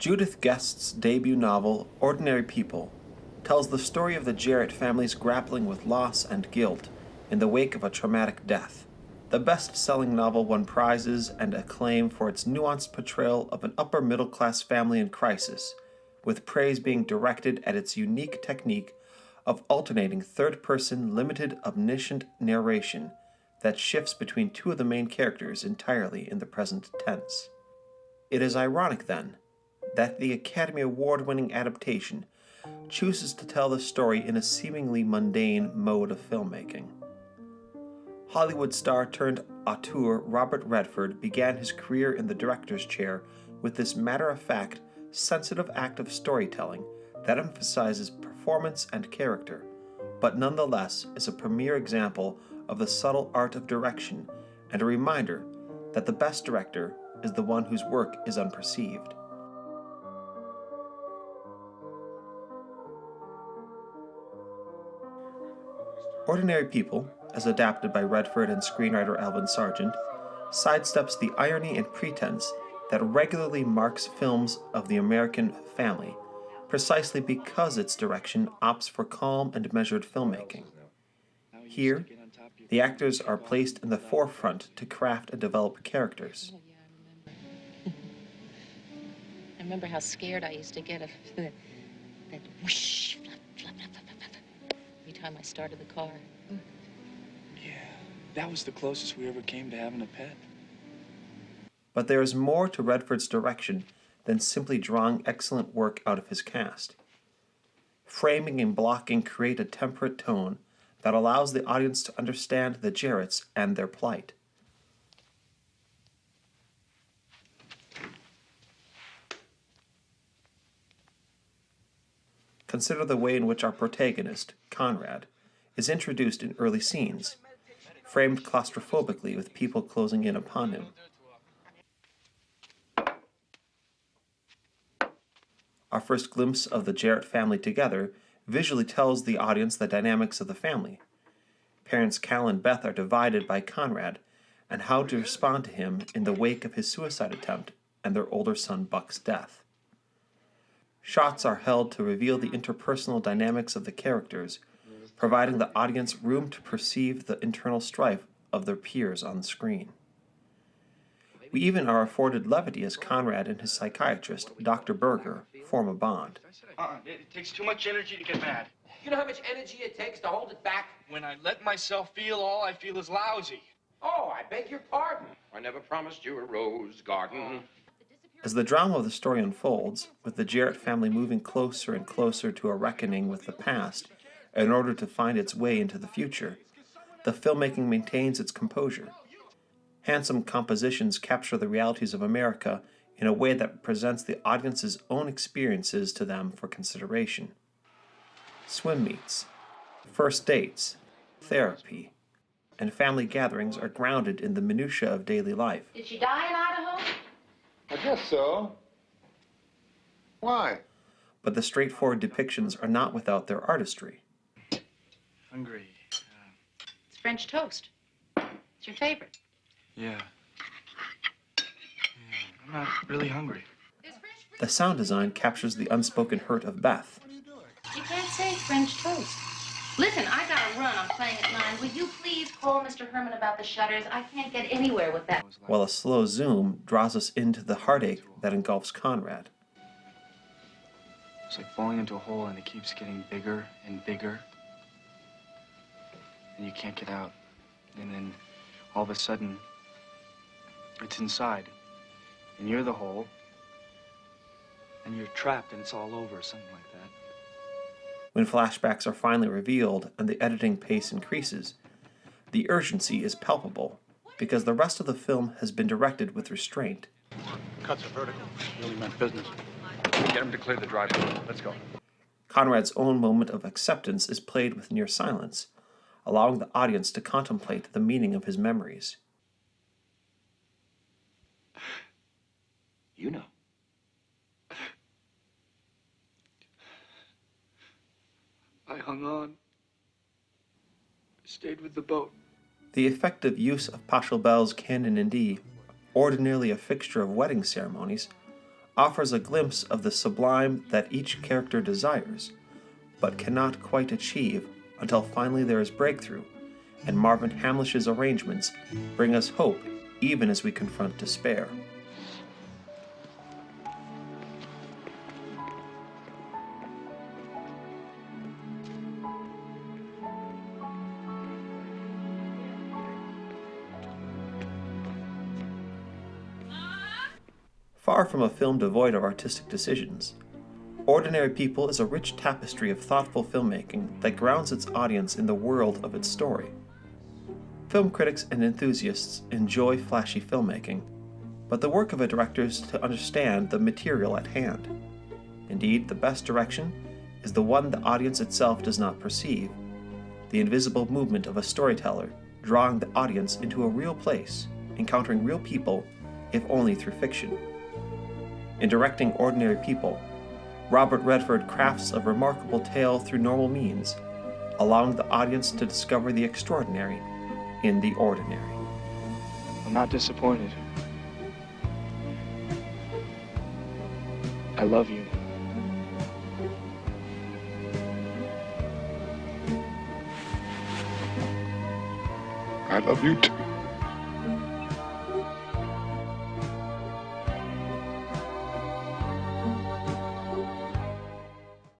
Judith Guest's debut novel, Ordinary People, tells the story of the Jarrett family's grappling with loss and guilt in the wake of a traumatic death. The best-selling novel won prizes and acclaim for its nuanced portrayal of an upper-middle-class family in crisis, with praise being directed at its unique technique of alternating third-person limited omniscient narration that shifts between two of the main characters entirely in the present tense. It is ironic, then, that the Academy Award-winning adaptation chooses to tell the story in a seemingly mundane mode of filmmaking. Hollywood star turned auteur Robert Redford began his career in the director's chair with this matter-of-fact, sensitive act of storytelling that emphasizes performance and character, but nonetheless is a premier example of the subtle art of direction and a reminder that the best director is the one whose work is unperceived. Ordinary People, as adapted by Redford and screenwriter Alvin Sargent, sidesteps the irony and pretense that regularly marks films of the American family, precisely because its direction opts for calm and measured filmmaking. Here, the actors are placed in the forefront to craft and develop characters. I remember how scared I used to get of that whoosh, flap, flap, flap, flap, flap, every time I started the car. Yeah, that was the closest we ever came to having a pet. But there is more to Redford's direction than simply drawing excellent work out of his cast. Framing and blocking create a temperate tone that allows the audience to understand the Jarretts and their plight. Consider the way in which our protagonist, Conrad, is introduced in early scenes, framed claustrophobically with people closing in upon him. Our first glimpse of the Jarrett family together visually tells the audience the dynamics of the family. Parents Cal and Beth are divided by Conrad and how to respond to him in the wake of his suicide attempt and their older son Buck's death. Shots are held to reveal the interpersonal dynamics of the characters, providing the audience room to perceive the internal strife of their peers on screen. We even are afforded levity as Conrad and his psychiatrist, Dr. Berger, form a bond. It takes too much energy to get mad. You know how much energy it takes to hold it back? When I let myself feel, all I feel is lousy. Oh, I beg your pardon. I never promised you a rose garden. As the drama of the story unfolds, with the Jarrett family moving closer and closer to a reckoning with the past in order to find its way into the future, the filmmaking maintains its composure. Handsome compositions capture the realities of America in a way that presents the audience's own experiences to them for consideration. Swim meets, first dates, therapy, and family gatherings are grounded in the minutiae of daily life. Did she die in Idaho? I guess so. Why? But the straightforward depictions are not without their artistry. Hungry. It's French toast. It's your favorite. Yeah. I'm not really hungry. The sound design captures the unspoken hurt of Beth, You can't say French toast. Listen, I gotta run. I'm playing at 9. Will you please call Mr. Herman about the shutters? I can't get anywhere with that. while a slow zoom draws us into the heartache that engulfs Conrad. It's like falling into a hole and it keeps getting bigger and bigger. And you can't get out. And then all of a sudden, it's inside. And you're the hole. And you're trapped and it's all over, something like that. When flashbacks are finally revealed and the editing pace increases, the urgency is palpable because the rest of the film has been directed with restraint. Cuts are vertical. Really meant business. Get him to clear the driveway. Let's go. Conrad's own moment of acceptance is played with near silence, allowing the audience to contemplate the meaning of his memories. You know. I hung on. Stayed with the boat. The effective use of Pachelbel's canon in D, ordinarily a fixture of wedding ceremonies, offers a glimpse of the sublime that each character desires, but cannot quite achieve until finally there is breakthrough, and Marvin Hamlish's arrangements bring us hope even as we confront despair. Far from a film devoid of artistic decisions, Ordinary People is a rich tapestry of thoughtful filmmaking that grounds its audience in the world of its story. Film critics and enthusiasts enjoy flashy filmmaking, but the work of a director is to understand the material at hand. Indeed, the best direction is the one the audience itself does not perceive, the invisible movement of a storyteller drawing the audience into a real place, encountering real people, if only through fiction. In directing Ordinary People, Robert Redford crafts a remarkable tale through normal means, allowing the audience to discover the extraordinary in the ordinary. I'm not disappointed. I love you. I love you too.